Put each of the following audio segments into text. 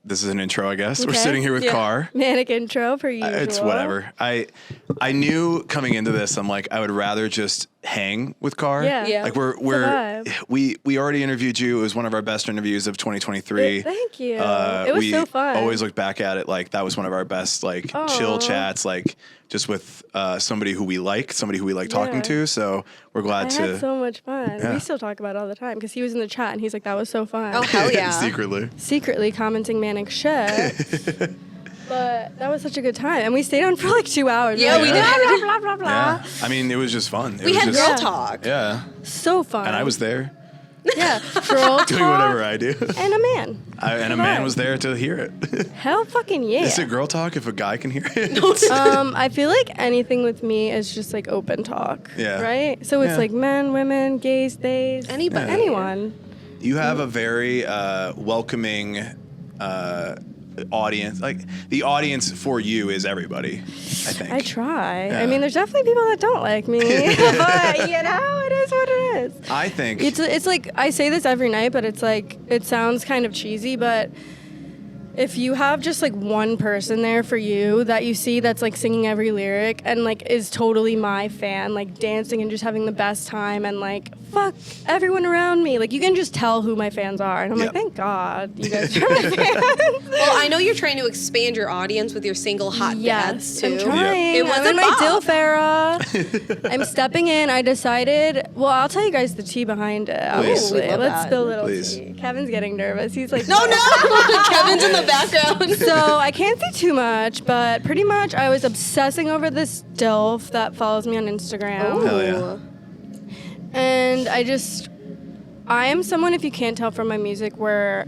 this is an intro, I guess. Okay. We're sitting here with CARR. Manic intro per usual. It's whatever. I knew coming into this, I'm like, I would rather just hang with CARR. Yeah. Like we already interviewed you. It was one of our best interviews of 2023. Thank you. It was so fun. Always look back at it like that was one of our best chill chats, like just with somebody who we like talking to. So we're glad I had so much fun. Yeah. We still talk about it all the time because he was in the chat and he's like, that was so fun. Oh, hell yeah. Secretly commenting manic shit. But that was such a good time. And we stayed on for like 2 hours. Yeah, we did. Blah, blah, blah, blah. Yeah. I mean, it was just fun. We had girl talk. Yeah. So fun. And I was there. Yeah. Girl talk. Doing whatever I do. And a man. And a man was there to hear it. Hell fucking yeah. Is it girl talk if a guy can hear it? I feel like anything with me is just like open talk. Yeah. Right? So it's like men, women, gays, theys. Anybody. Yeah. Anyone. You have a very welcoming audience. Like the audience for you is everybody, I think. I try. Yeah. I mean, there's definitely people that don't like me, but it is what it is. I think It's like, I say this every night, but it's like, it sounds kind of cheesy, but if you have just like one person there for you that you see that's like singing every lyric and like is totally my fan, like dancing and just having the best time and like fuck everyone around me, like you can just tell who my fans are, and I'm like, thank God you guys are my fans. Well, I know you're trying to expand your audience with your single Hot Dads too. I'm trying. It wasn't I'm in my Bob. DILF era. I'm stepping in. I decided. Well, I'll tell you guys the tea behind it. Obviously, Love let's that. spill a little Please. tea. Kevin's getting nervous. He's like, No. Kevin's in the background. So I can't say too much, but pretty much I was obsessing over this DILF that follows me on Instagram. Ooh. Hell yeah. And I am someone, if you can't tell from my music, where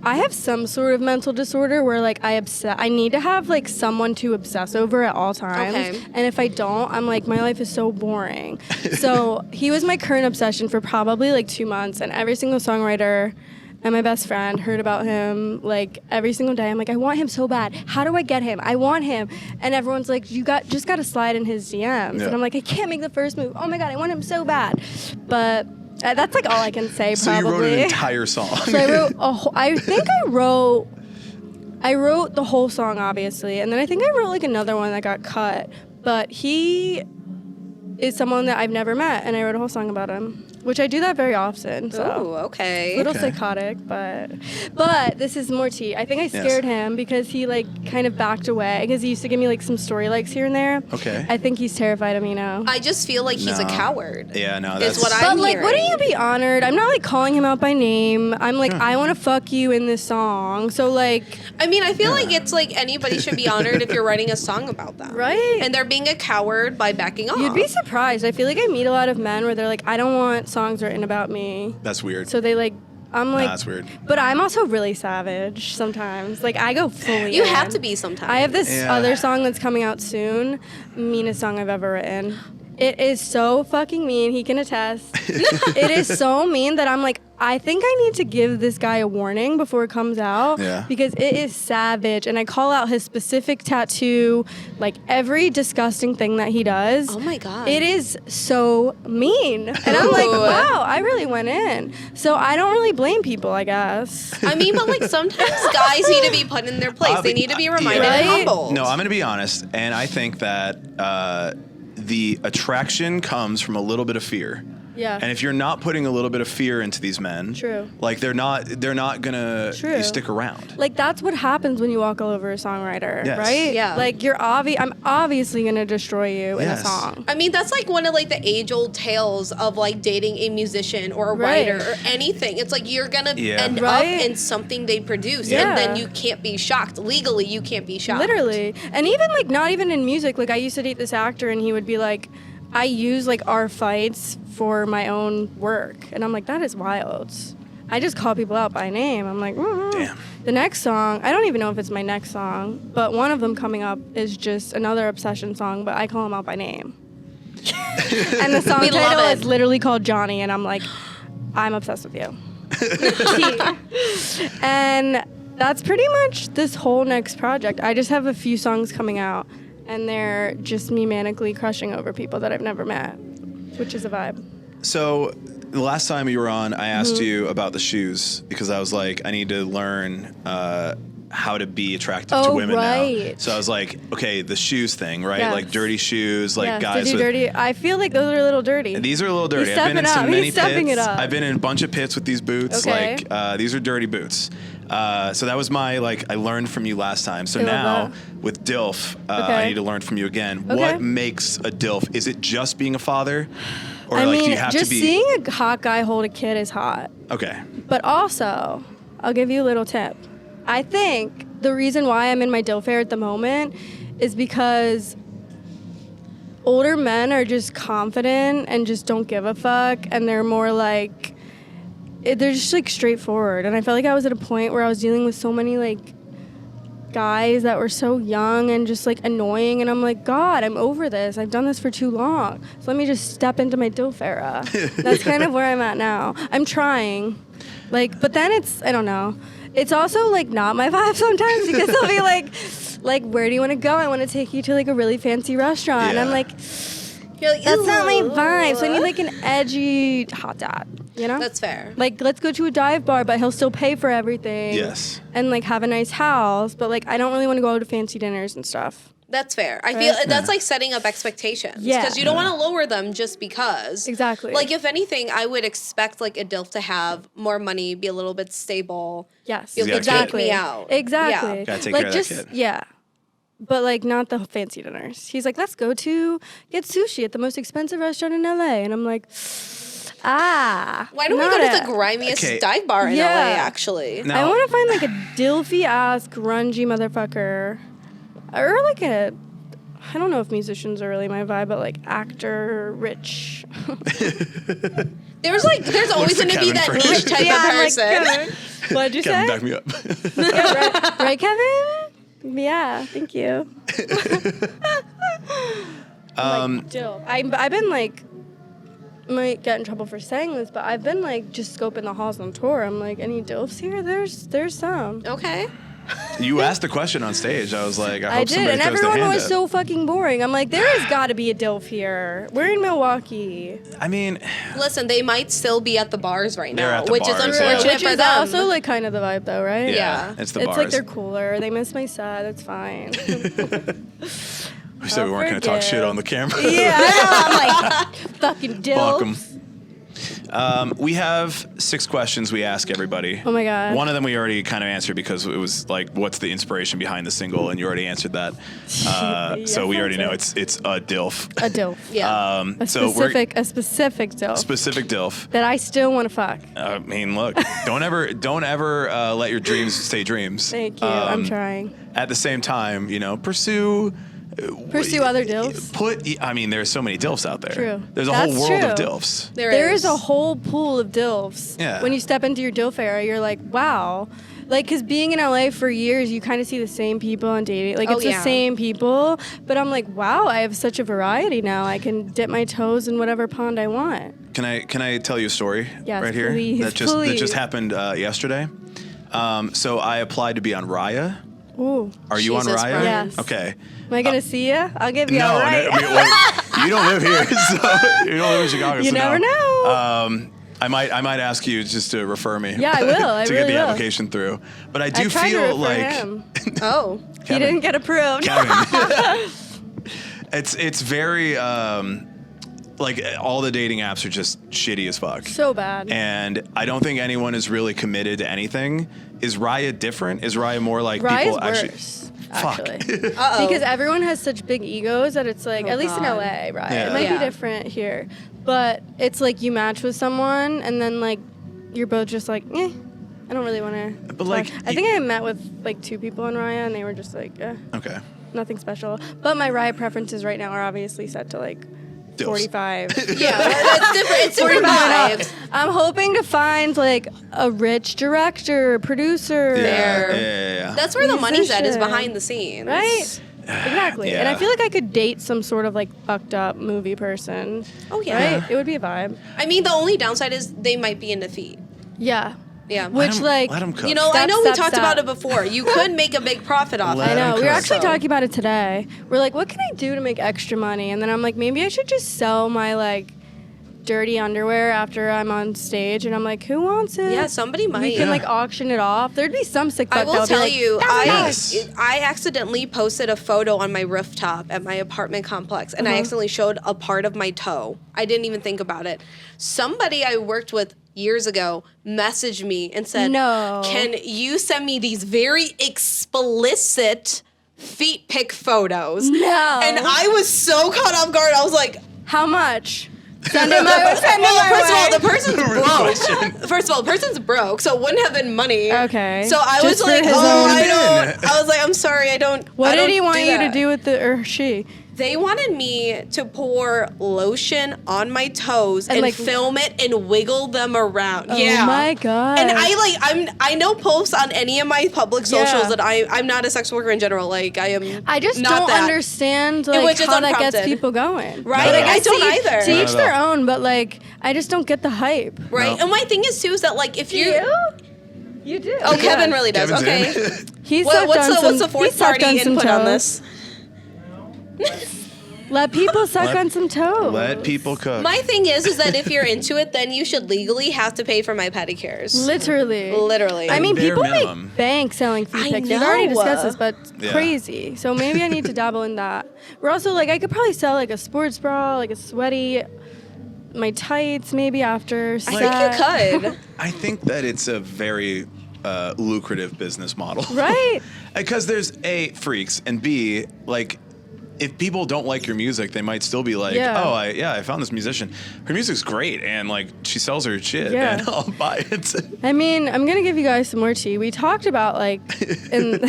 I have some sort of mental disorder where like I need to have like someone to obsess over at all times. Okay. And if I don't, I'm like, my life is so boring. So he was my current obsession for probably like 2 months, and every single songwriter and my best friend heard about him like every single day. I'm like, I want him so bad. How do I get him? I want him. And everyone's like, just got to slide in his DMs. Yeah. And I'm like, I can't make the first move. Oh my God, I want him so bad. But that's like all I can say, So probably. you wrote an entire song. So I wrote I wrote the whole song, obviously. And then I think I wrote like another one that got cut. But he is someone that I've never met, and I wrote a whole song about him, which I do that very often. So. Oh, okay. A little Okay. psychotic, but this is more tea. I think I scared him because he like kind of backed away because he used to give me like some story likes here and there. Okay. I think he's terrified of me now. I just feel like he's a No. coward. Yeah, no, Is that's what But I'm like, hearing. wouldn't you be honored? I'm not like calling him out by name. I'm like, Yeah. I want to fuck you in this song. So like, I mean, I feel like it's like anybody should be honored if you're writing a song about them. Right? And they're being a coward by backing off. you'd be surprised. I feel like I meet a lot of men where they're like, I don't want songs written about me. That's weird. So they like, I'm like, that's weird. But I'm also really savage sometimes. Like I go fully. You in. have to be sometimes. I have this Yeah. other song that's coming out soon. Meanest song I've ever written. It is so fucking mean. He can attest. It is so mean that I'm like, I think I need to give this guy a warning before it comes out. Yeah. Because it is savage. And I call out his specific tattoo, like every disgusting thing that he does. Oh my God. It is so mean. And I'm like, Ooh. wow, I really went in. So I don't really blame people, I guess. I mean, but like sometimes guys need to be put in their place. They need to be reminded and Right? humbled. No, I'm going to be honest, and I think that the attraction comes from a little bit of fear. Yeah. And if you're not putting a little bit of fear into these men, True. like they're not gonna True. stick around. Like that's what happens when you walk all over a songwriter, Yes. right? Yeah. Like I'm obviously gonna destroy you in a Yes. song. I mean, that's like one of like the age-old tales of like dating a musician or a Right. writer or anything. It's like you're gonna end Right. up in something they produce, Yeah. and then you can't be shocked. Legally, you can't be shocked. Literally. And even like not even in music. Like I used to date this actor, and he would be like, I use like our fights for my own work, and I'm like, that is wild. I just call people out by name. I'm like, Damn. The next song, I don't even know if it's my next song, but one of them coming up is just another Obsession song, but I call him out by name. And the song We love title it. is literally called Johnny, and I'm like, I'm obsessed with you. And that's pretty much this whole next project. I just have a few songs coming out, and they're just me manically crushing over people that I've never met, which is a vibe. So the last time you were on, I asked you about the shoes because I was like, I need to learn how to be attractive to women now. So I was like, okay, the shoes thing, right? Yes. Like dirty shoes, like guys to do with dirty. I feel like those are a little dirty. These are a little dirty. He's I've been in stepping so up. many He's stepping pits. it up. I've been in a bunch of pits with these boots. Okay. Like these are dirty boots. So that was my I learned from you last time. So I love now that. with DILF, I Okay. need to learn from you again. Okay. What makes a DILF? Is it just being a father? Or I mean, do you have just to be seeing a hot guy hold a kid is hot. Okay. But also, I'll give you a little tip. I think the reason why I'm in my DILF era at the moment is because older men are just confident and just don't give a fuck, and they're more like, they're just like straightforward. And I felt like I was at a point where I was dealing with so many like guys that were so young and just like annoying, and I'm like, God, I'm over this. I've done this for too long. So let me just step into my DILF era. That's kind of where I'm at now. I'm trying. But then I don't know. It's also like not my vibe sometimes because they'll be like, where do you want to go? I want to take you to like a really fancy restaurant. And I'm like, You're like, that's not my "Ooh." vibe. So I need like an edgy hot dad, you know? That's fair. Like, let's go to a dive bar, but he'll still pay for everything. Yes. And like have a nice house, but like I don't really want to go to fancy dinners and stuff. That's fair. I feel that's like setting up expectations. Yeah. Because you don't want to lower them just because. Exactly. Like, if anything, I would expect like a DILF to have more money, be a little bit stable. Yes. Be able to Exactly. take me out. Exactly. Yeah. Gotta take like care of that kid. Yeah. But like not the fancy dinners. He's like, let's go to get sushi at the most expensive restaurant in LA. And I'm like, Why don't we not go to it. the grimiest Okay. dive bar in Yeah. LA, actually? Now- I want to find like a dilfy ass grungy motherfucker, or like I don't know if musicians are really my vibe, but like actor, rich. There's always for going to be Kevin that Fringe? niche type of person. What'd you Kevin, say? back me up. Yeah, right, Kevin? Yeah, thank you. I've been like, might get in trouble for saying this, but I've been like just scoping the halls on tour. I'm like, any dilfs here? There's some. Okay. You asked the question on stage. I was like, I I hope did, somebody and throws their everyone hand was up. so fucking boring. I'm like, there has got to be a dilf here. We're in Milwaukee. I mean, Listen, they might still be at the bars right They're now, at the which bars, is yeah. unfortunate Which for is them. also like kind of the vibe though, right? Yeah. it's the It's bars. like they're cooler. They miss my set. It's fine. We said we weren't going to talk shit on the camera. Yeah, I'm like, fucking Fuck 'em. dilf. We have 6 questions we ask everybody. Oh my God. One of them we already kind of answered because it was like, what's the inspiration behind the single? And you already answered that. So we already know it's a DILF. A dilf. Yeah. A specific dilf. Specific DILF. That I still want to fuck. I mean, look, don't ever let your dreams stay dreams. Thank you. I'm trying. At the same time, pursue Other dilfs. I mean, there's so many DILFs out there. True. There's a That's whole world of true. DILFs. There is a whole pool of dilfs. Yeah. When you step into your dilf era, you're like, wow. Like, because being in LA for years, you kind of see the same people on dating. Like, it's the same people. But I'm like, wow, I have such a variety now. I can dip my toes in whatever pond I want. Can I tell you a story Yes, right here please, that just happened yesterday? So I applied to be on Raya. Ooh. Are you on Jesus Raya? Christ. Yes. Okay. Am I going to see you? I'll give you No, a right. I mean, well, you don't live here, so you don't live in Chicago. You so never no. know. I might ask you just to refer me. Yeah, I will. I to really get the will. application through. But I do tried to feel refer like him. Oh. He Kevin. didn't get approved. Kevin. It's very like all the dating apps are just shitty as fuck. So bad. And I don't think anyone is really committed to anything. Is Raya different? Is Raya more like Raya's people worse, actually. Uh-oh. Because everyone has such big egos that it's like, at least in God. LA, right? Yeah. It might Yeah. be different here. But it's like you match with someone and then like you're both just like, I don't really want to. But, like, I think I met with like 2 people in Raya and they were just like, Okay. nothing special. But my Raya preferences right now are obviously set to like Dilfs. 45. Yeah, that's different. It's different 45 and up. vibes. I'm hoping to find like a rich director, producer. Yeah. That's where the money's at, is Musician. behind the scenes. Right? Exactly. And I Yeah. feel like I could date some sort of like fucked up movie person. Oh, yeah. Right? It would be a vibe. I mean, the only downside is they might be into feet. Yeah. Yeah. Which like let 'em cook. You know, I Step, know we step, talked step. about it before. You could make a big profit off Let of it. I know. We were cook. actually So- talking about it today. We're like, what can I do to make extra money? And then I'm like, maybe I should just sell my like dirty underwear after I'm on stage, and I'm like, who wants it? Yeah, somebody might. We can like auction it off. There'd be some sick fuck I will that'll be tell like, you, Yes. I accidentally posted a photo on my rooftop at my apartment complex, and I accidentally showed a part of my toe. I didn't even think about it. Somebody I worked with years ago messaged me and said, No. can you send me these very explicit feet pic photos? No. And I was so caught off guard. I was like, how much? Send it my way. Send it my first of way. all, the person's Real question. broke. First of all, the person's broke, so it wouldn't have been money. Okay. So I Just was like, for his oh, own- I don't. I was like, I'm sorry, I don't. What I did don't he want you to that. do with the, or she? They wanted me to pour lotion on my toes and like, film it and wiggle them around. Oh yeah. my God. And I know posts on any of my public socials Yeah. that I'm not a sex worker in general. Like I am. I just not don't that. understand Which like is how that gets unprompted. people going. Right? No. Like I guess don't to each- either. To Not each at their all. own, but like I just don't get the hype. Right. No. And my thing is too is that like if you. You do. Oh, Kevin really does. Kevin's Okay. in. He's What's the fourth party input on toes. this? Let people suck on some toes. Let people cook. My thing is that if you're into it, then you should legally have to pay for my pedicures. Literally. Literally. I mean, Bare people minimum. make bank selling feet I pics. We've already know. discussed this, but it's Yeah. crazy. So maybe I need to dabble in that. We're also like, I could probably sell like a sports bra, like a sweaty, my tights maybe after I set. think you could. I think that it's a very lucrative business model. Right? Because there's A, freaks, and B, like, if people don't like your music, they might still be like, Yeah. oh, I found this musician. Her music's great, and like she sells her shit, Yeah. and I'll buy it. I mean, I'm gonna give you guys some more tea. We talked about like, and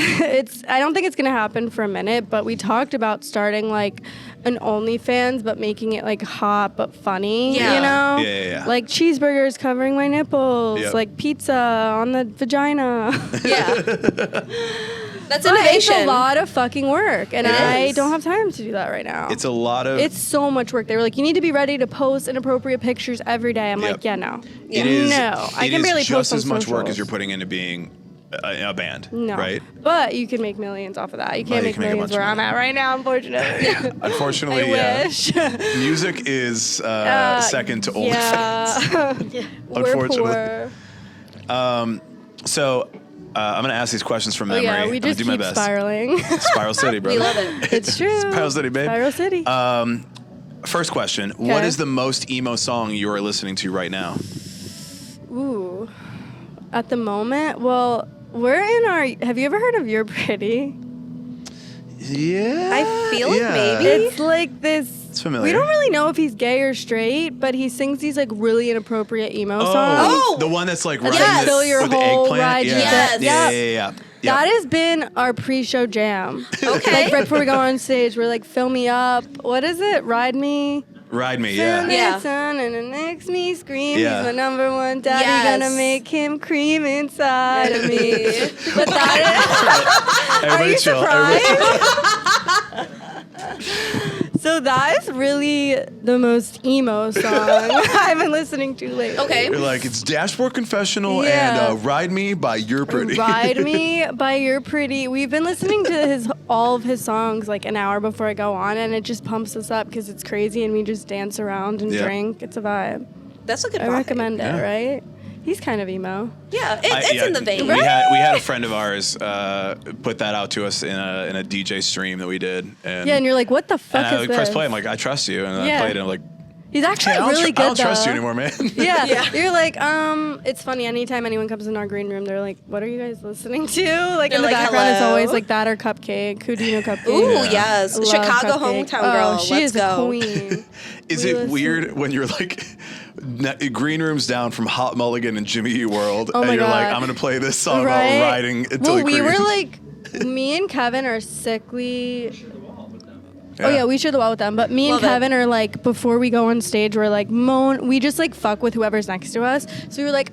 I don't think it's gonna happen for a minute, but we talked about starting like an OnlyFans, but making it like hot but funny. Yeah. You know, Yeah. like cheeseburgers covering my nipples, Yep. like pizza on the vagina. Yeah. That's But it's innovation. a lot of fucking work, and It I is. don't have time to do that right now. It's a lot of. It's so much work. They were like, you need to be ready to post inappropriate pictures every day. I'm Yep. like, yeah, no. It is. No, I it can is barely just post on as much work socials. as you're putting into being a band. No. Right. But you can make millions off of that. You Well, can't you make can make a millions bunch where of I'm money. at right now, unfortunately. Unfortunately, I yeah. wish. Music is second to OnlyFans. Yeah. We're Unfortunately. poor. So I'm gonna ask these questions from Oh memory. yeah, we I'm just gonna do keep my best. spiraling. Spiral City, bro. We love it. It's true. Spiral City, babe. Spiral City. First question: What Okay. is the most emo song you are listening to right now? Ooh. At the moment, well, we're in our. Have you ever heard of You're Pretty? Yeah, I feel like maybe. It's like this. It's familiar. We don't really know if he's gay or straight, but he sings these like really inappropriate emo songs. Oh! the one that's like That's riding like the, fill your with the whole eggplant. ride. Yeah. Yes. Yeah, Yep. yeah. That has been our pre-show jam. Okay. Like right before we go on stage, we're like, fill me up. What is it? Ride me. Ride Me. Fill Yeah. me Yeah. son, and it makes me scream. Yeah. He's my number one daddy. Yes. Gonna make him cream inside of me. But that is. Are Everybody you chill. surprised? So that is really the most emo song I've been listening to lately. Okay. You're like, it's Dashboard Confessional Yeah. and Ride Me by You're Pretty. Ride Me by You're Pretty. We've been listening to all of his songs like an hour before I go on, and it just pumps us up because it's crazy and we just dance around and Yeah. drink. It's a vibe. That's a good I vibe. recommend it, Yeah. right? He's kind of emo. Yeah, it's in the vein. We had a friend of ours put that out to us in a DJ stream that we did. And, Yeah, and you're like, what the fuck and I is press this? play. I'm like, I trust you. And Yeah. I played it. I'm like, He's actually I don't, really I good don't trust you though. anymore, man. Yeah. Yeah. You're like, it's funny. Anytime anyone comes in our green room, they're like, what are you guys listening to? Like They're in the like, background, it's hello? always like that or Cupcake. Who do you know Cupcake? Ooh, Yeah. yes. Love Chicago Cupcake. hometown girl. Oh, she Let's is go. a queen. Is We it listen. weird when you're like green rooms down from Hot Mulligan and Jimmy Eat World, Oh and my you're like, God. I'm gonna play this song Right? about riding until Well, he we were creams. like, me and Kevin are sickly. Yeah. Oh yeah, we share the wall with them. But me Love and it. Kevin are like, before we go on stage, we're like we just like fuck with whoever's next to us. So we were like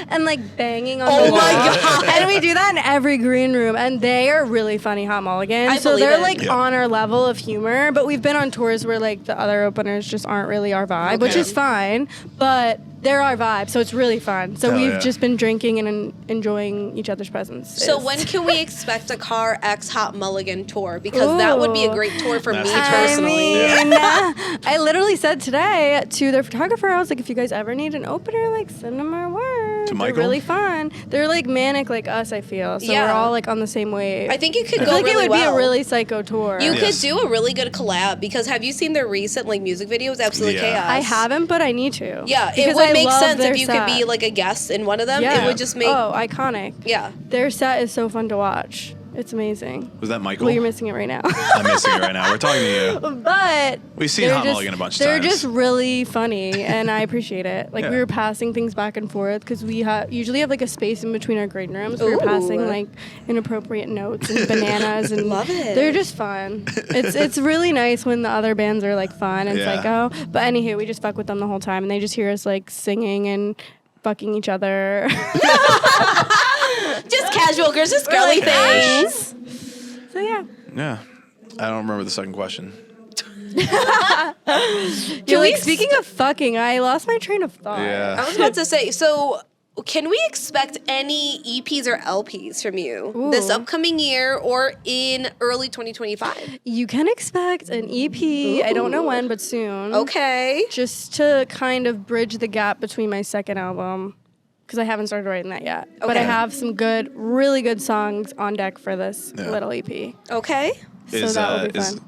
and like banging on Oh the wall. my God. And we do that in every green room, and they are really funny, Hot Mulligan. I so believe they're it. like Yeah. on our level of humor. But we've been on tours where like the other openers just aren't really our vibe, which Okay. is fine. But they're our vibe, so it's really fun. So Hell we've yeah. just been drinking and enjoying each other's presence. So when can we expect a CARR X Hot Mulligan tour? Because that would be a great tour for me That's the tour. personally. I mean, I literally said today to their photographer, I was like, if you guys ever need an opener, like send them our word. To They're Michael? really fun. They're like manic like us, I feel. So Yeah. we're all like on the same wave. I think it could I go feel like really it would be well. a really psycho tour. You Yes. could do a really good collab because have you seen their recent like music videos? Absolute Yeah. chaos. I haven't, but I need to. Yeah, it Because would I make love sense their if you could be set. like a guest in one of them. Yeah. It would just make iconic. yeah. Their set is so fun to watch. It's amazing. Was that Michael? Well, you're missing it right now. I'm missing it right now. We're talking to you. But We've seen they're Hot just- Mulligan a bunch of They're times. just really funny, and I appreciate it. Like Yeah. we were passing things back and forth because we usually have like a space in between our grade rooms. We Ooh. were passing like inappropriate notes and bananas, and Love it. They're just fun. It's really nice when the other bands are like fun and Yeah. psycho. But anywho, we just fuck with them the whole time, and they just hear us like singing and fucking each other. Just casual girls, just girly things. So yeah. Yeah. I don't remember the second question. You're like, speaking of fucking, I lost my train of thought. I was about to say, so can we expect any EPs or LPs from you this Ooh. upcoming year or in early 2025? You can expect an EP. I don't know when, but soon. Okay. Just to kind of bridge the gap between my second album, because I haven't started writing that yet. But I Okay. have some really good songs on deck for this Yeah. little EP. Okay. So that will be is fun.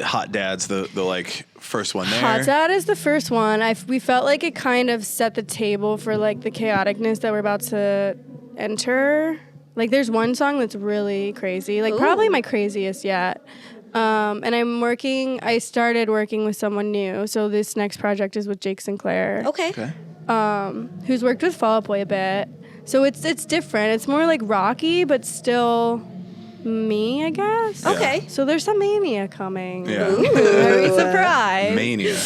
Hot Dad's the like first one there? Hot Dad is the first one. We felt like it kind of set the table for like the chaoticness that we're about to enter. Like there's one song that's really crazy, like probably Ooh. my craziest yet. And I started working with someone new. So this next project is with Jake Sinclair. Okay. Okay. Who's worked with Fall Out Boy a bit. So it's different. It's more like rocky, but still me, I guess. Yeah. Okay. So there's some mania coming. Yeah. Very surprised. Mania.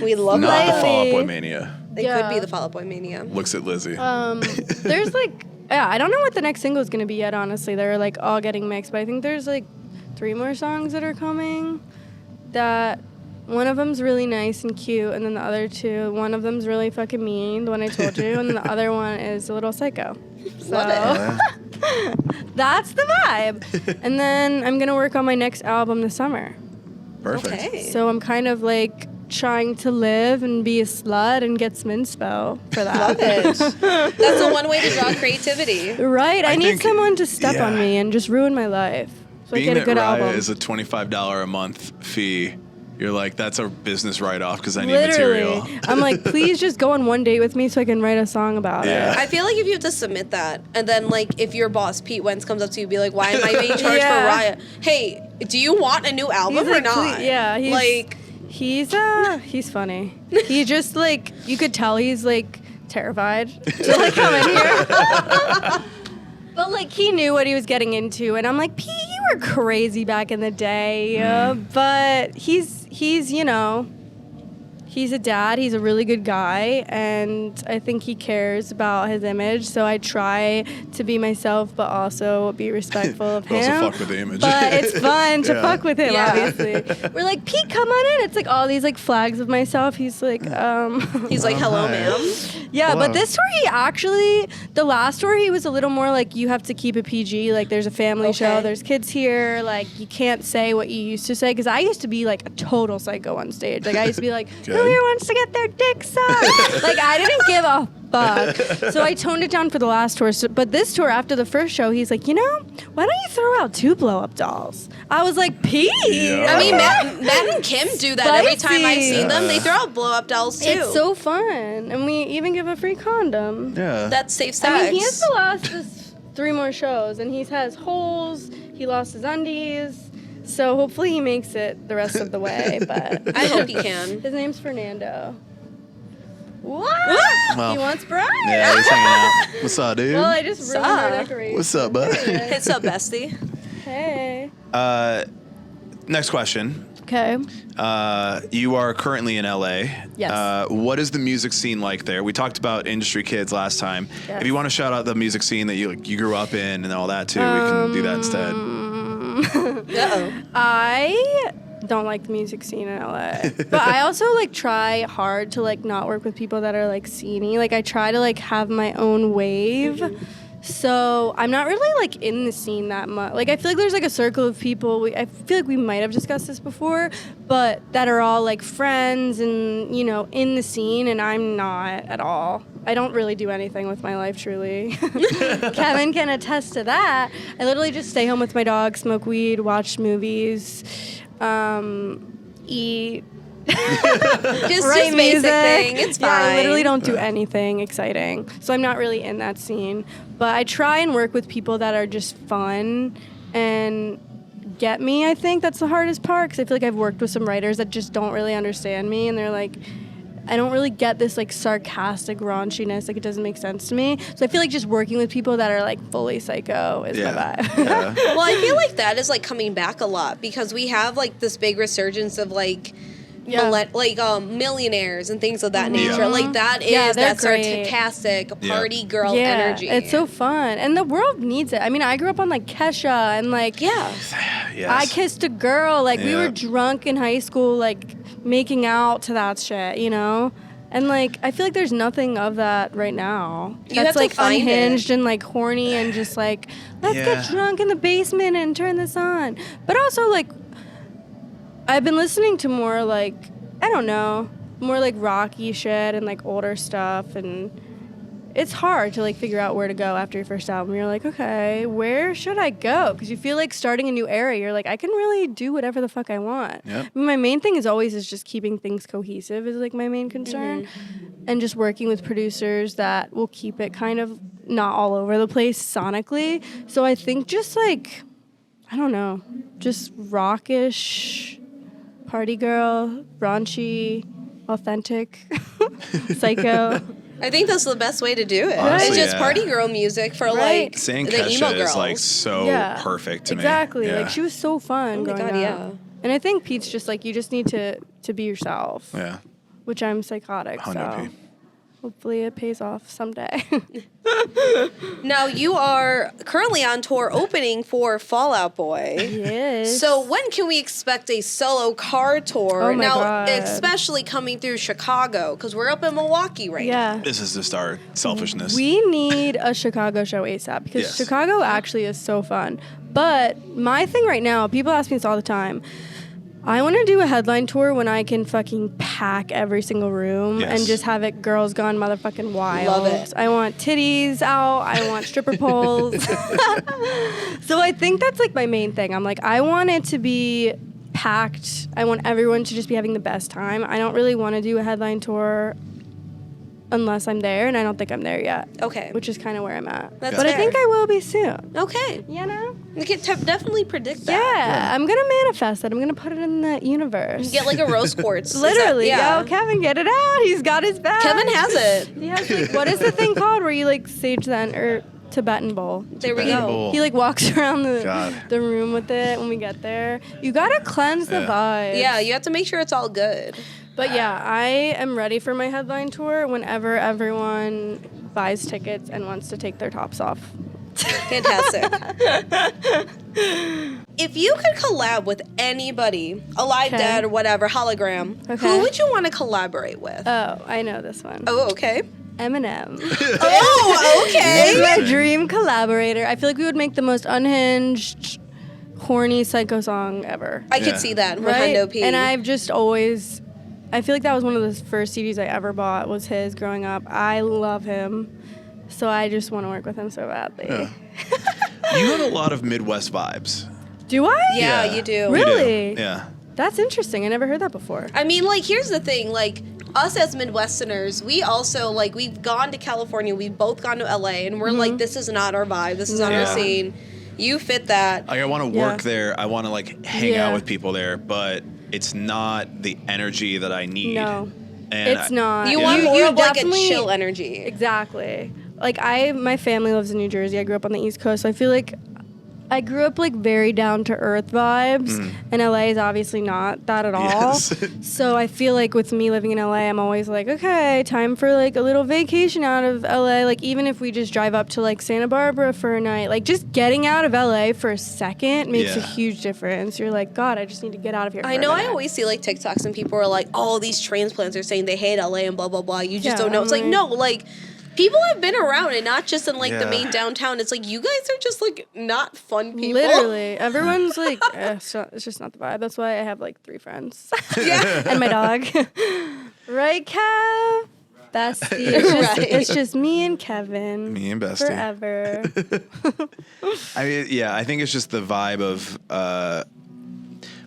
We love Not the that. Fall Out Boy Mania. It Yeah. could be the Fall Out Boy Mania. Looks at Lizzie. There's like, yeah, I don't know what the next single is going to be yet, honestly. They're like all getting mixed, but I think there's like 3 more songs that are coming that one of them's really nice and cute, and then the other 2, one of them's really fucking mean, the one I told you, and then the other one is a little psycho. So Love it. Yeah. that's the vibe. And then I'm going to work on my next album this summer. Perfect. Okay. So I'm kind of like trying to live and be a slut and get some inspo for that. Love it. That's the one way to draw creativity. Right? I need think- someone to step on yeah. me and just ruin my life. So Being I get a that good Raya album. is a $25 a month fee, you're like, that's a business write-off because I need Literally. material. I'm like, please just go on one date with me so I can write a song about Yeah. it. I feel like if you have to submit that, and then like if your boss Pete Wentz comes up to you, be like, "Why am I being charged Yeah. for Riot? Hey, do you want a new album He's or like, not?" "Please," yeah, he's funny. He just like, you could tell he's like terrified to like come in here. But like he knew what he was getting into, and I'm like, Pete, you were crazy back in the day, but he's he's a dad. He's a really good guy, and I think he cares about his image. So I try to be myself, but also be respectful of But also him. fuck with the image. But it's fun to Yeah. fuck with him, Yeah. obviously. We're like, Pete, come on in. It's like all these like flags of myself. He's like, He's like, "Hello, Hi. ma'am." yeah, Hello. but this tour the last tour he was a little more like, you have to keep it PG. Like there's a family show, Okay. there's kids here. Like you can't say what you used to say. Because I used to be like a total psycho on stage. Like I used to be like, who Good. here wants to get their dick sucked? Like I didn't give a fuck. So I toned it down for the last tour. So, but this tour, after the first show, he's like, why don't you throw out 2 blow-up dolls? I was like, Pete. Yeah. I mean, Matt and Kim do that every time I've Spicy. seen them. They throw out blow up dolls too. It's so fun. And we even give a free condom. Yeah. That's safe sex. I mean, he has to last this 3 more shows, and he has holes. He lost his undies, so hopefully he makes it the rest of the way. But I hope he can. his name's Fernando. What? Well, He wants bride. yeah, he's hanging out. What's up, dude? Well, I just ruined our Sup? decoration. What's up, bud? Hits up, bestie. Hey. Next question. Okay. You are currently in LA. Yes. What is the music scene like there? We talked about industry kids last time. Yes. If you want to shout out the music scene that you grew up in and all that too, we can do that instead. Uh-oh. I don't like the music scene in LA. But I also like try hard to like not work with people that are like sceney. Like I try to like have my own wave. So I'm not really like in the scene that much. Like I feel like there's like a circle of people. I feel like we might have discussed this before, but that are all like friends and, you know, in the scene, and I'm not at all. I don't really do anything with my life, truly. Kevin can attest to that. I literally just stay home with my dog, smoke weed, watch movies, eat. just write basic music. thing. It's fine. Yeah, I literally don't do anything exciting. So I'm not really in that scene. But I try and work with people that are just fun and get me, I think. That's the hardest part, because I feel like I've worked with some writers that just don't really understand me, and they're like, I don't really get this like sarcastic raunchiness. Like it doesn't make sense to me. So I feel like just working with people that are like fully psycho is my vibe. Yeah. Well, I feel like that is like coming back a lot, because we have like this big resurgence of like millionaires and things of that nature. Like that is that sarcastic party girl energy. It's so fun, and the world needs it. I mean, I grew up on like Kesha and like I Kissed a Girl. Like we were drunk in high school, like making out to that shit, you know. And like I feel like there's nothing of that right now. That's like unhinged and like horny and just like let's get drunk in the basement and turn this on. But also like I've been listening to more like, I don't know, more like rocky shit and like older stuff, and it's hard to like figure out where to go after your first album. You're like, okay, where should I go? Because you feel like starting a new era, you're like, I can really do whatever the fuck I want. Yep. I mean, my main thing is just keeping things cohesive is like my main concern, and just working with producers that will keep it kind of not all over the place sonically. So I think just like, I don't know, just rockish, party girl, raunchy, authentic, psycho. I think that's the best way to do it. Honestly, it's just party girl music for like saying the Kesha emo girls. is like so perfect to me. Exactly. Like she was so fun. Oh my growing God, up. And I think Pete's just like, you just need to be yourself. Yeah. Which I'm psychotic. So hopefully it pays off someday. Now you are currently on tour opening for Fall Out Boy. Yes. So when can we expect a solo CARR tour? Oh my now, God. especially coming through Chicago, because we're up in Milwaukee right now. This is just our selfishness. We need a Chicago show ASAP, because Chicago actually is so fun. But my thing right now, people ask me this all the time. I want to do a headline tour when I can fucking pack every single room and just have it girls gone motherfucking wild. Love it. I want titties out. I want stripper poles. So I think that's like my main thing. I'm like, I want it to be packed. I want everyone to just be having the best time. I don't really want to do a headline tour unless I'm there, and I don't think I'm there yet. Okay. Which is kind of where I'm at. That's but fair. I think I will be soon. Okay. You know? We can definitely predict that. Yeah, I'm going to manifest it. I'm going to put it in the universe. You get like a rose quartz. Literally. Yo, Kevin, get it out. He's got his back. Kevin has it. He has like, what is the thing called where you like sage that, or Tibetan bowl? There we go. Bowl. He like walks around the room with it when we get there. You got to cleanse the vibes. Yeah, you have to make sure it's all good. But yeah, I am ready for my headline tour whenever everyone buys tickets and wants to take their tops off. Fantastic. If you could collab with anybody, alive, dead, or whatever, hologram, who would you want to collaborate with? Oh, I know this one. Oh, okay. Eminem. Oh, okay. He's my dream collaborator. I feel like we would make the most unhinged, horny psycho song ever. I could see that. Right? Hundo P. And I've just always, I feel like that was one of the first CDs I ever bought was his growing up. I love him. So I just want to work with him so badly. Yeah. You have a lot of Midwest vibes. Do I? Yeah, you do. Really? You do. Yeah. That's interesting. I never heard that before. I mean, like, here's the thing. Like, us as Midwesterners, we also, like, we've gone to California. We've both gone to LA. And we're like, this is not our vibe. This is not our scene. You fit that. Like, I want to work there. I want to, like, hang out with people there. But it's not the energy that I need. No. And it's not. You want more of, like, a chill energy. Exactly. Like, my family lives in New Jersey. I grew up on the East Coast. So I feel like I grew up like very down to earth vibes, and LA is obviously not that at all. Yes. So I feel like with me living in LA, I'm always like, okay, time for like a little vacation out of LA. Like even if we just drive up to like Santa Barbara for a night, like just getting out of LA for a second makes a huge difference. You're like, God, I just need to get out of here. I know. I always see like TikToks and people are like, "Oh, these transplants are saying they hate LA and blah blah blah." You just don't know. It's like no, like. People have been around, and not just in, like, the main downtown. It's like, you guys are just, like, not fun people. Literally. Everyone's like, it's just not the vibe. That's why I have, like, 3 friends. And my dog. Right, Kev? Bestie. It's just me and Kevin. Me and Bestie. Forever. I mean, I think it's just the vibe of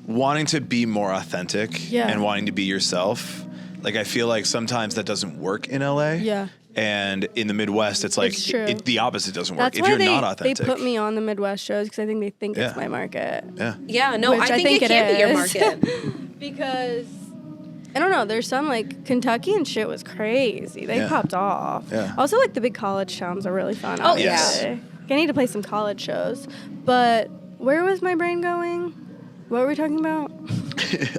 wanting to be more authentic and wanting to be yourself. Like, I feel like sometimes that doesn't work in LA. Yeah. And in the Midwest, it's like the opposite doesn't work. That's if why you're not authentic. They put me on the Midwest shows because I think they think it's my market. Yeah. Yeah, no, I think it can be your market. Because, I don't know, there's some, like, Kentucky and shit was crazy. They popped off. Yeah. Also, like, the big college towns are really fun. Oh, yes. I need to play some college shows. But where was my brain going? What were we talking about?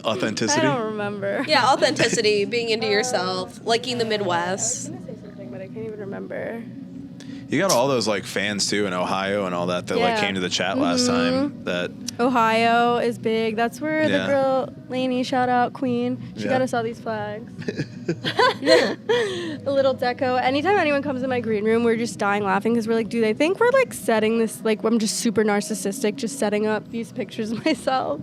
Authenticity. I don't remember. Yeah, authenticity, being into yourself, liking the Midwest. I was going to say something, but I can't even remember. You got all those like fans too in Ohio and all that like came to the chat last time. That Ohio is big. That's where the girl Lainey, shout out Queen. She got us all these flags. A little deco. Anytime anyone comes in my green room, we're just dying laughing because we're like, do they think we're like setting this? Like, I'm just super narcissistic, just setting up these pictures of myself.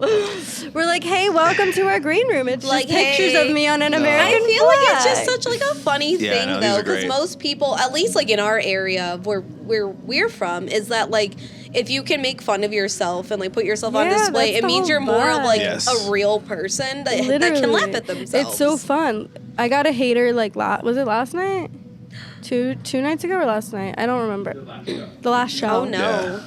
We're like, hey, welcome to our green room. It's like pictures of me on an American I feel flag. like it's just such like a funny thing no, though, because most people, at least like in our area of where we're from, is that like if you can make fun of yourself and like put yourself on display, it means you're more of like a real person that can laugh at themselves. It's so fun. I got a hater like was it last night? Two nights ago or last night? I don't remember. The last show. Oh no. Yeah.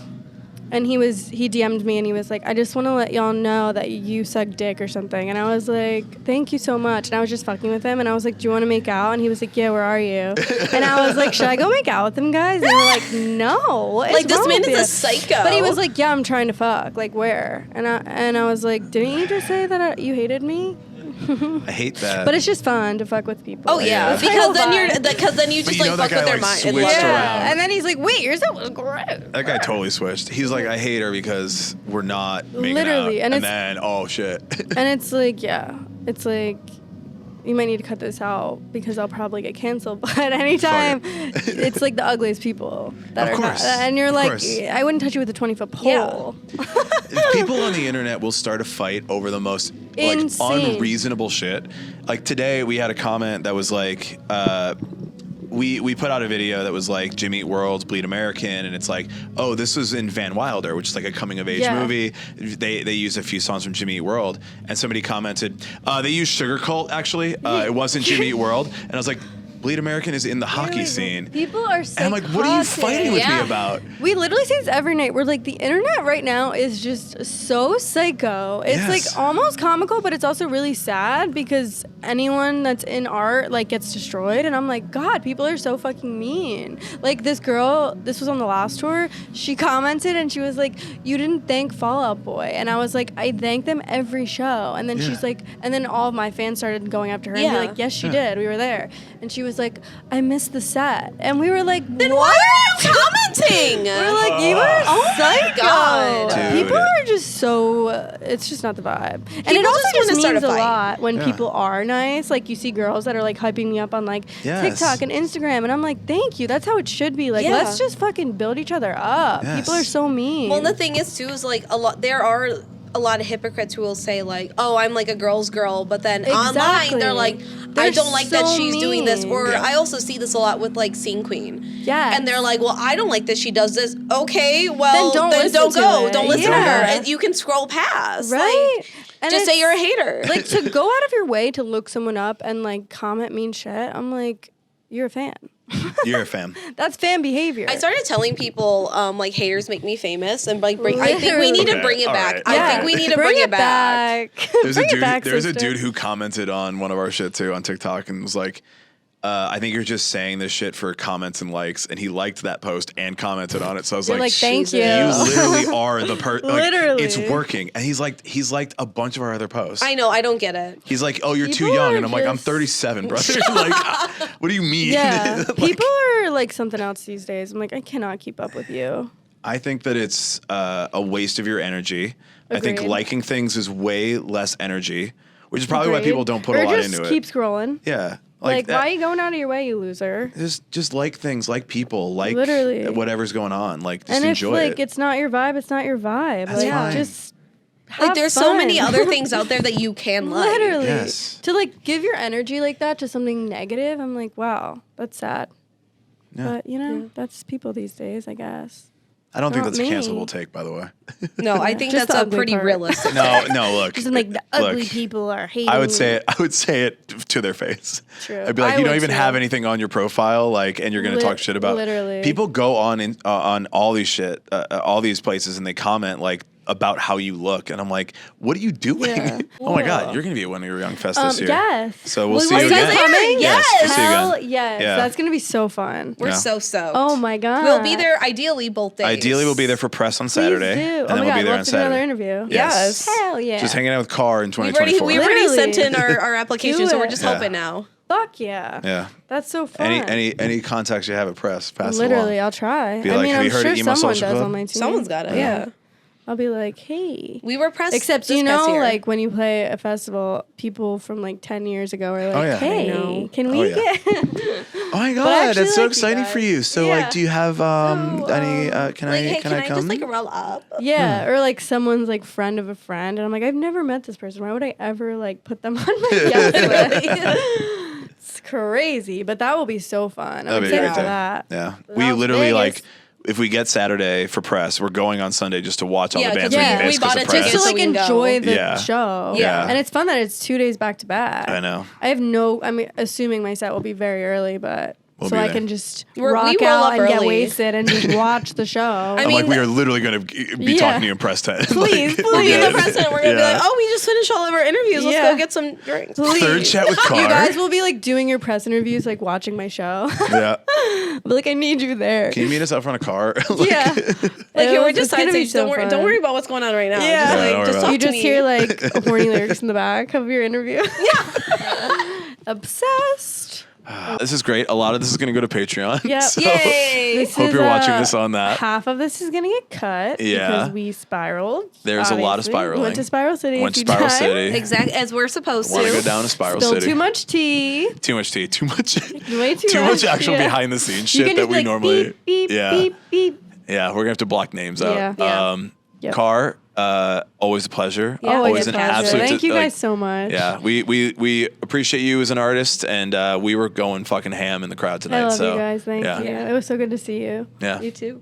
And he DM'd me and he was like, I just want to let y'all know that you suck dick or something. And I was like, thank you so much. And I was just fucking with him. And I was like, do you want to make out? And he was like, yeah, where are you? And I was like, should I go make out with them, guys? And they were like, no. Like, this man is a psycho. But he was like, yeah, I'm trying to fuck. Like, where? And I was like, didn't you just say that you hated me? I hate that. But it's just fun to fuck with people. Oh yeah, because then you just like fuck with their mind. Around. And then he's like, wait, yours was great. That guy totally switched. He's like, I hate her because we're not making literally, out. And then oh shit. And it's like, it's like, you might need to cut this out because I'll probably get canceled. But anytime, it's like the ugliest people that of are course. And you're like, I wouldn't touch you with a 20-foot pole. People on the internet will start a fight over the most like unreasonable shit. Like today we had a comment that was like, we put out a video that was like Jimmy Eat World, Bleed American, and it's like, oh, this was in Van Wilder, which is like a coming of age movie. They used a few songs from Jimmy Eat World, and somebody commented, they used Sugar Cult actually. It wasn't Jimmy Eat World, and I was like, Bleed American is in the hockey scene. People are psychotic. And I'm like, what are you fighting with me about? We literally say this every night. We're like, the internet right now is just so psycho. It's like almost comical, but it's also really sad because anyone that's in art like gets destroyed. And I'm like, God, people are so fucking mean. Like this girl, this was on the last tour. She commented and she was like, you didn't thank Fall Out Boy. And I was like, I thank them every show. And then she's like, and then all of my fans started going after her and be like, yes, she did. We were there. And she was like, I missed the set. And we were like, then why are you commenting? We're like, you are psycho. God. People are just so, it's just not the vibe. And it also just means a lot when people are nice. Like you see girls that are like hyping me up on like TikTok and Instagram. And I'm like, thank you. That's how it should be. Like, let's just fucking build each other up. People are so mean. Well, the thing is too, is like there are a lot of hypocrites who will say like, oh, I'm like a girl's girl, but then online they're like, I don't like that she's doing this. Or I also see this a lot with like Scene Queen. Yeah. And they're like, well, I don't like that she does this. Okay, well, then don't go. Don't listen to her. And you can scroll past. Right. Like, and just say you're a hater. Like to go out of your way to look someone up and like comment mean shit, I'm like, you're a fan. You're a fan. That's fan behavior. I started telling people, like, haters make me famous, and like, I think we need to bring it back. Right. I think we need to bring it back. There's a dude who commented on one of our shit too on TikTok and was like, I think you're just saying this shit for comments and likes, and he liked that post and commented on it. So I was You're like, like, thank you. you literally are the person. Literally. It's working. And he's liked a bunch of our other posts. I know. I don't get it. He's like, oh, you're too People young. are And I'm like, I'm just- 37, brother. Like, what do you mean? Yeah. Like, People are like something else these days. I'm like, I cannot keep up with you. I think that it's a waste of your energy. I think Agreed. liking things is way less energy, which is probably why Agreed. people don't put or a lot just into keep it. scrolling. Yeah. Like, that- why are you going out of your way, you loser? Just like things, like people, like Literally. whatever's going on. Like, just And if enjoy like it. it's not your vibe, it's not your vibe. That's like fine. just Like have there's so fun. many other things out there that you can like. Literally. Yes. To like give your energy like that to something negative, I'm like, wow, that's sad. Yeah. But you know, that's people these days, I guess. I don't think not that's a me. cancelable take, by the way. No, I think Just that's the a ugly pretty part. realistic. No, look. Just like the look, ugly people are hating. I would say it to their face. True. I'd be like, I you don't would even too. have anything on your profile, like, and you're gonna talk shit about. Literally. People go on all these all these places, and they comment like about how you look, and I'm like, what are you doing? Yeah. Oh my god, Cool. you're gonna be at one of your Young Fest this year. Yes. So we'll Well, see are you you guys again. coming? Yes. We'll see you Hell again. yes. Yeah. That's gonna be so fun. We're Yeah. so stoked. Oh my god. We'll be there ideally both days. Ideally, we'll be there for press on Please Saturday, do. and Oh then my we'll god, be there we'll on have to do another Saturday. interview. Yes. Hell yeah. Just hanging out with CARR in We've already 2024. sent in Literally. our application, Do so we're it. just Yeah. hoping now. Fuck yeah. Yeah. That's so fun. Any contacts you have at press, pass it Literally, along. I'll try. Be I like, mean, have I'm you heard sure of Emo someone Social does Club? on my team. Someone's got it. Yeah. I'll be like, hey. We were pressed. Except, this you past know, year. like when you play a festival, people from like 10 years ago are like, Oh, yeah. hey, I know. can Oh, we yeah. get. Oh my I god, actually that's so like you exciting for guys. you. So Yeah. like, do you have any? Can like, I? hey, Can I come? just like roll up? Yeah, or like someone's like friend of a friend, and I'm like, I've never met this person. Why would I ever like put them on my guest list? It's crazy, but that will be so fun. I'm That'd be a excited great for day. that. Yeah, Las we literally Vegas. like. If we get Saturday for press, we're going on Sunday just to watch all Yeah, the 'cause bands yeah, we we missed bought because a of ticket Just press. to so like we can go. enjoy the Yeah. show. Yeah. And it's fun that it's 2 days back to back. I know. I have I'm assuming my set will be very early, but We'll so be I there. can just We rock roll out up and get early. wasted and just watch the show. I I'm mean, like, we are literally going to be Yeah. talking to you in press 10. Please, We'll be in the Yeah. president. We're gonna be Yeah. like, oh, we just finished all of our interviews. Let's Yeah. go get some drinks. Third chat with CARR. You guys will be like doing your press interviews, like watching my show. Yeah. I'll be like, I need you there. Can you meet us out front of CARR? Yeah. Like here, we're It's just gonna side be stage. so Don't fun. worry about what's going on right now. Yeah. Just, Yeah, don't like, worry just about talk it. You to just me. hear like horny lyrics in the back of your interview. Obsessed. This is great. A lot of this is going to go to Patreon. Yep. So Yay! This hope is, you're watching this on that. Half of this is gonna get cut Yeah. because we spiraled. There's a lot of obviously. spiraling. Went to Spiral City. Went a to few Spiral times. City. Exactly as we're supposed Want to to. go down to Spiral Spilled City. too much tea. Too much tea. Too much. Way too Too much actual yeah. behind the scenes You shit can that just we like normally. beep, beep, yeah. beep, beep. Yeah. We're going to have to block names out. Yeah. Yeah. Yep. CARR, always a pleasure. Yeah, always a an pleasure. absolute. Thank you like, guys so much. Yeah, we appreciate you as an artist, and we were going fucking ham in the crowd tonight. I love so you guys. Thank yeah. you. It was so good to see you. Yeah. You too.